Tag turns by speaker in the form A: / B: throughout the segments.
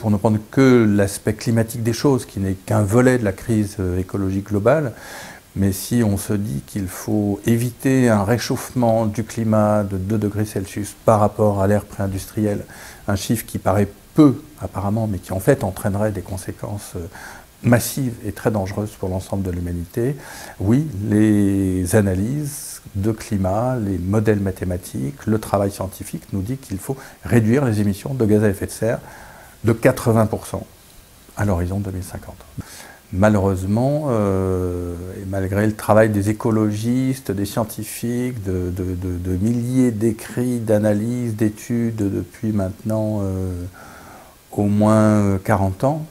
A: pour ne prendre que l'aspect climatique des choses, qui n'est qu'un volet de la crise écologique globale. Mais si on se dit qu'il faut éviter un réchauffement du climat de 2 degrés Celsius par rapport à l'ère pré-industrielle, un chiffre qui paraît peu apparemment, mais qui en fait entraînerait des conséquences massives et très dangereuses pour l'ensemble de l'humanité, oui, les analyses de climat, les modèles mathématiques, le travail scientifique nous dit qu'il faut réduire les émissions de gaz à effet de serre de 80% à l'horizon 2050. Malheureusement, et malgré le travail des écologistes, des scientifiques, de milliers d'écrits, d'analyses, d'études depuis maintenant au moins 40 ans,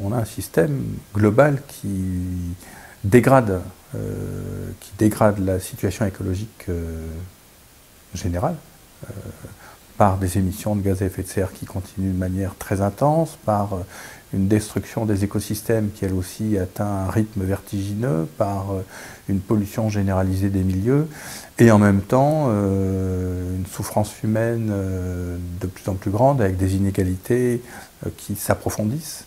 A: on a un système global qui dégrade la situation écologique générale par des émissions de gaz à effet de serre qui continuent de manière très intense, par une destruction des écosystèmes qui elle aussi atteint un rythme vertigineux, par une pollution généralisée des milieux, et en même temps une souffrance humaine de plus en plus grande avec des inégalités qui s'approfondissent.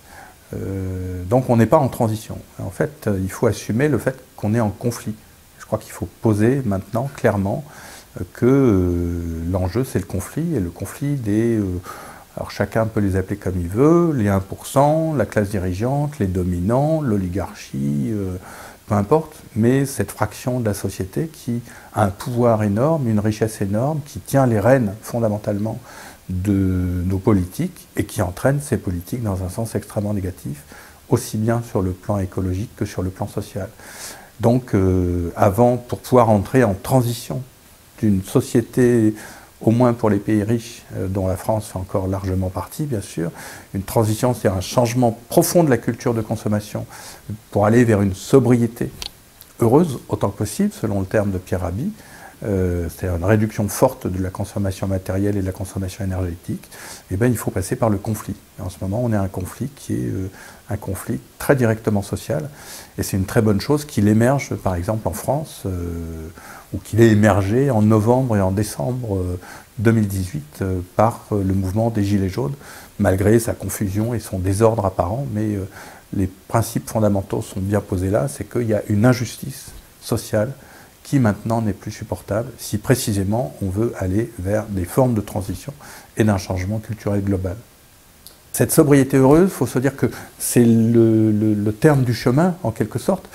A: Donc on n'est pas en transition. En fait, il faut assumer le fait qu'on est en conflit. Je crois qu'il faut poser maintenant clairement que l'enjeu c'est le conflit, et le conflit des... alors chacun peut les appeler comme il veut, les 1%, la classe dirigeante, les dominants, l'oligarchie, peu importe, mais cette fraction de la société qui a un pouvoir énorme, une richesse énorme, qui tient les rênes fondamentalement de nos politiques et qui entraîne ces politiques dans un sens extrêmement négatif, aussi bien sur le plan écologique que sur le plan social. Donc pour pouvoir entrer en transition d'une société, au moins pour les pays riches, dont la France fait encore largement partie, bien sûr, une transition, c'est-à-dire un changement profond de la culture de consommation pour aller vers une sobriété heureuse, autant que possible, selon le terme de Pierre Rabhi, c'est-à-dire une réduction forte de la consommation matérielle et de la consommation énergétique, et bien il faut passer par le conflit. Et en ce moment, on est à un conflit qui est un conflit très directement social, et c'est une très bonne chose qu'il émerge, par exemple, en France, ou qu'il ait émergé en novembre et en décembre 2018 par le mouvement des Gilets jaunes, malgré sa confusion et son désordre apparent, mais les principes fondamentaux sont bien posés là, c'est qu'il y a une injustice sociale qui maintenant n'est plus supportable si précisément on veut aller vers des formes de transition et d'un changement culturel global. Cette sobriété heureuse, il faut se dire que c'est le terme du chemin en quelque sorte,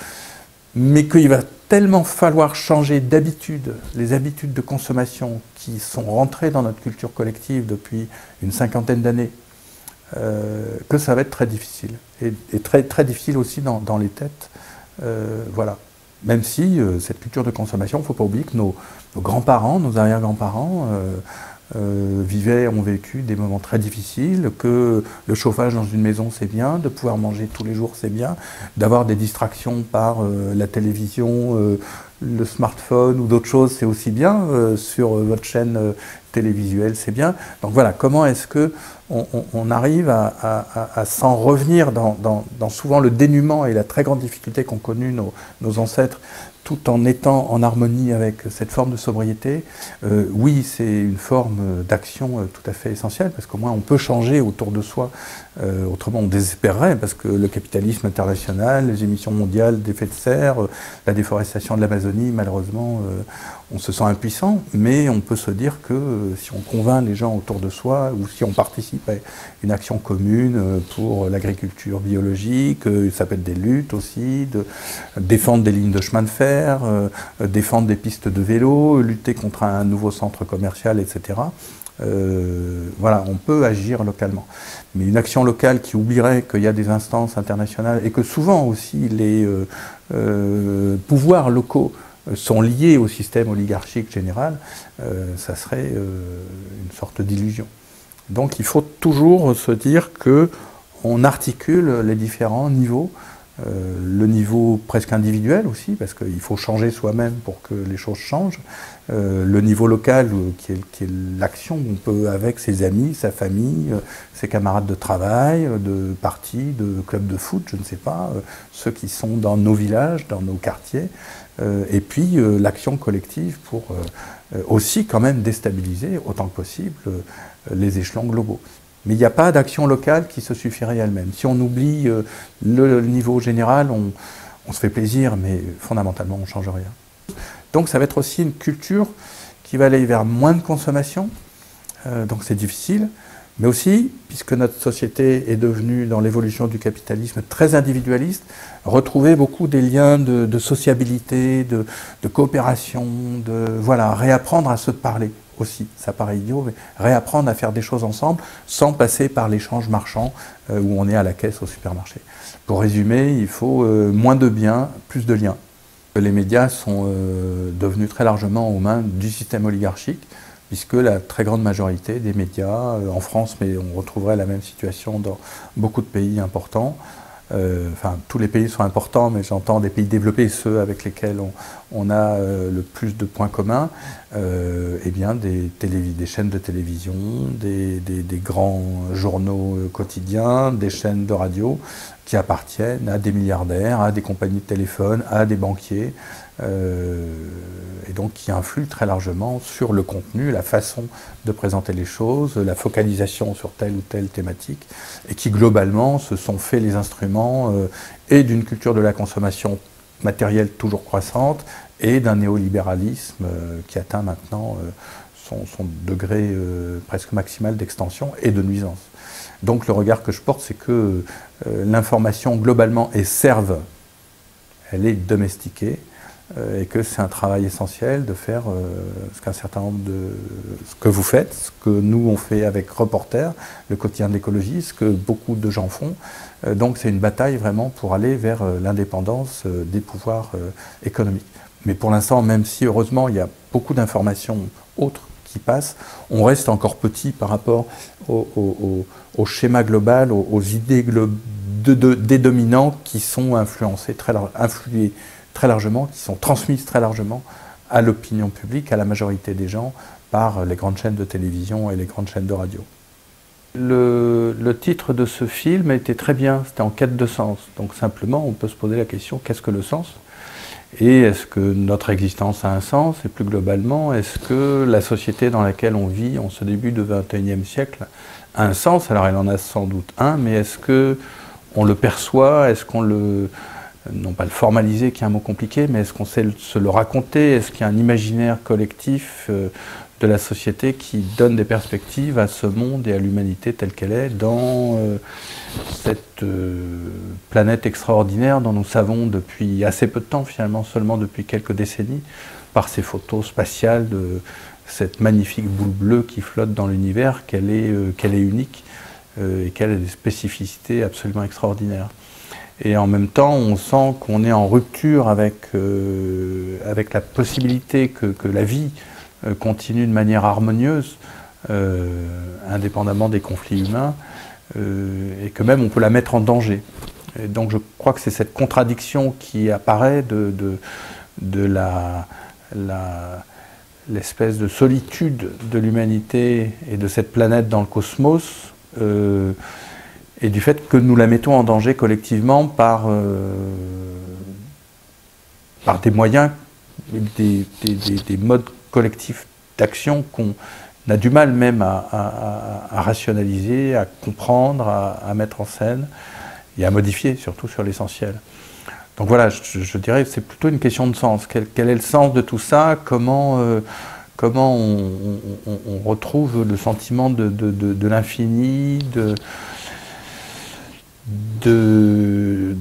A: mais qu'il va tellement falloir changer d'habitude, les habitudes de consommation qui sont rentrées dans notre culture collective depuis une 50aine d'années, que ça va être très difficile. Et très, très difficile aussi dans les têtes. Voilà. Même si cette culture de consommation, il ne faut pas oublier que nos grands-parents, nos arrière-grands-parents ont vécu des moments très difficiles, que le chauffage dans une maison c'est bien, de pouvoir manger tous les jours c'est bien, d'avoir des distractions par la télévision, le smartphone ou d'autres choses c'est aussi bien, sur votre chaîne télévisuelle c'est bien. Donc voilà, comment est-ce que on arrive à s'en revenir dans souvent le dénuement et la très grande difficulté qu'ont connu nos ancêtres, tout en étant en harmonie avec cette forme de sobriété. Oui, c'est une forme d'action tout à fait essentielle, parce qu'au moins on peut changer autour de soi, autrement on désespérerait, parce que le capitalisme international, les émissions mondiales d'effets de serre, la déforestation de l'Amazonie, malheureusement, on se sent impuissant, mais on peut se dire que si on convainc les gens autour de soi, ou si on participe à une action commune pour l'agriculture biologique, ça peut être des luttes aussi, de défendre des lignes de chemin de fer, défendre des pistes de vélo, lutter contre un nouveau centre commercial, etc. Voilà, on peut agir localement. Mais une action locale qui oublierait qu'il y a des instances internationales et que souvent aussi les pouvoirs locaux sont liés au système oligarchique général, ça serait une sorte d'illusion. Donc il faut toujours se dire qu'on articule les différents niveaux, le niveau presque individuel aussi, parce qu'il faut changer soi-même pour que les choses changent, le niveau local qui est l'action qu'on peut avec ses amis, sa famille, ses camarades de travail, de parti, de club de foot, je ne sais pas, ceux qui sont dans nos villages, dans nos quartiers, et puis l'action collective pour aussi quand même déstabiliser autant que possible les échelons globaux. Mais il n'y a pas d'action locale qui se suffirait elle-même. Si on oublie le niveau général, on se fait plaisir, mais fondamentalement, on ne change rien. Donc ça va être aussi une culture qui va aller vers moins de consommation, donc c'est difficile, mais aussi, puisque notre société est devenue, dans l'évolution du capitalisme, très individualiste, retrouver beaucoup des liens de sociabilité, de coopération, voilà, réapprendre à se parler aussi. Ça paraît idiot, mais réapprendre à faire des choses ensemble sans passer par l'échange marchand où on est à la caisse au supermarché. Pour résumer, il faut moins de biens, plus de liens. Les médias sont devenus très largement aux mains du système oligarchique, puisque la très grande majorité des médias, en France, mais on retrouverait la même situation dans beaucoup de pays importants, enfin tous les pays sont importants, mais j'entends des pays développés, ceux avec lesquels on a le plus de points communs, eh bien des chaînes de télévision, des grands journaux quotidiens, des chaînes de radio qui appartiennent à des milliardaires, à des compagnies de téléphone, à des banquiers, et donc qui influent très largement sur le contenu, la façon de présenter les choses, la focalisation sur telle ou telle thématique, et qui globalement se sont fait les instruments et d'une culture de la consommation matérielle toujours croissante, et d'un néolibéralisme qui atteint maintenant son degré presque maximal d'extension et de nuisance. Donc le regard que je porte, c'est que l'information globalement est serve, elle est domestiquée, et que c'est un travail essentiel de faire ce qu'un certain nombre ce que vous faites, ce que nous on fait avec Reporter, le quotidien de l'écologie, ce que beaucoup de gens font. Donc c'est une bataille vraiment pour aller vers l'indépendance des pouvoirs économiques. Mais pour l'instant, même si heureusement il y a beaucoup d'informations autres qui passent, on reste encore petit par rapport au schéma global, aux idées des dominants qui sont influencés influés très largement, qui sont transmises très largement à l'opinion publique, à la majorité des gens, par les grandes chaînes de télévision et les grandes chaînes de radio. Le titre de ce film était très bien, c'était En quête de sens. Donc simplement, on peut se poser la question, qu'est-ce que le sens ? Et est-ce que notre existence a un sens? Et plus globalement, est-ce que la société dans laquelle on vit en ce début du XXIe siècle a un sens? Alors elle en a sans doute un, mais est-ce qu'on le perçoit? Est-ce qu'on le... non pas le formaliser, qui est un mot compliqué, mais est-ce qu'on sait se le raconter? Est-ce qu'il y a un imaginaire collectif de la société qui donne des perspectives à ce monde et à l'humanité telle qu'elle est dans cette planète extraordinaire dont nous savons depuis assez peu de temps, finalement seulement depuis quelques décennies, par ces photos spatiales de cette magnifique boule bleue qui flotte dans l'univers, qu'elle est unique et qu'elle a des spécificités absolument extraordinaires. Et en même temps, on sent qu'on est en rupture avec la possibilité que la vie continue de manière harmonieuse, indépendamment des conflits humains, et que même on peut la mettre en danger. Et donc je crois que c'est cette contradiction qui apparaît de l'espèce de solitude de l'humanité et de cette planète dans le cosmos, et du fait que nous la mettons en danger collectivement par des moyens, des modes collectifs d'action qu'on a du mal même à rationaliser, à comprendre, à mettre en scène et à modifier, surtout sur l'essentiel. Donc voilà, je dirais que c'est plutôt une question de sens. Quel est le sens de tout ça? Comment on retrouve le sentiment de l'infini, de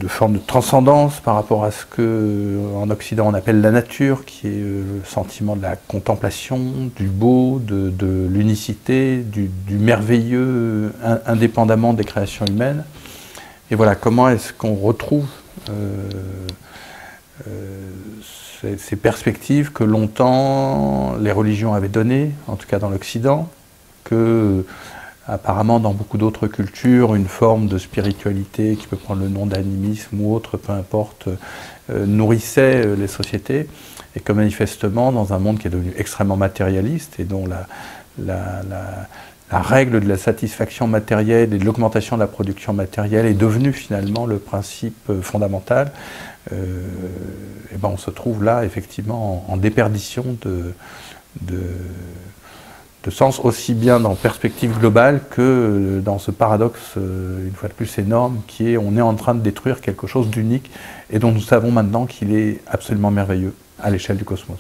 A: forme de transcendance par rapport à ce qu'en Occident on appelle la nature, qui est le sentiment de la contemplation, du beau, de l'unicité, du merveilleux, indépendamment des créations humaines. Et voilà, comment est-ce qu'on retrouve ces perspectives que longtemps les religions avaient données, en tout cas dans l'Occident, que apparemment dans beaucoup d'autres cultures, une forme de spiritualité qui peut prendre le nom d'animisme ou autre, peu importe, nourrissait les sociétés, et que manifestement, dans un monde qui est devenu extrêmement matérialiste et dont la règle de la satisfaction matérielle et de l'augmentation de la production matérielle est devenue finalement le principe fondamental, et on se trouve là effectivement en déperdition de de sens aussi bien dans perspective globale que dans ce paradoxe, une fois de plus énorme, qui est on est en train de détruire quelque chose d'unique et dont nous savons maintenant qu'il est absolument merveilleux à l'échelle du cosmos.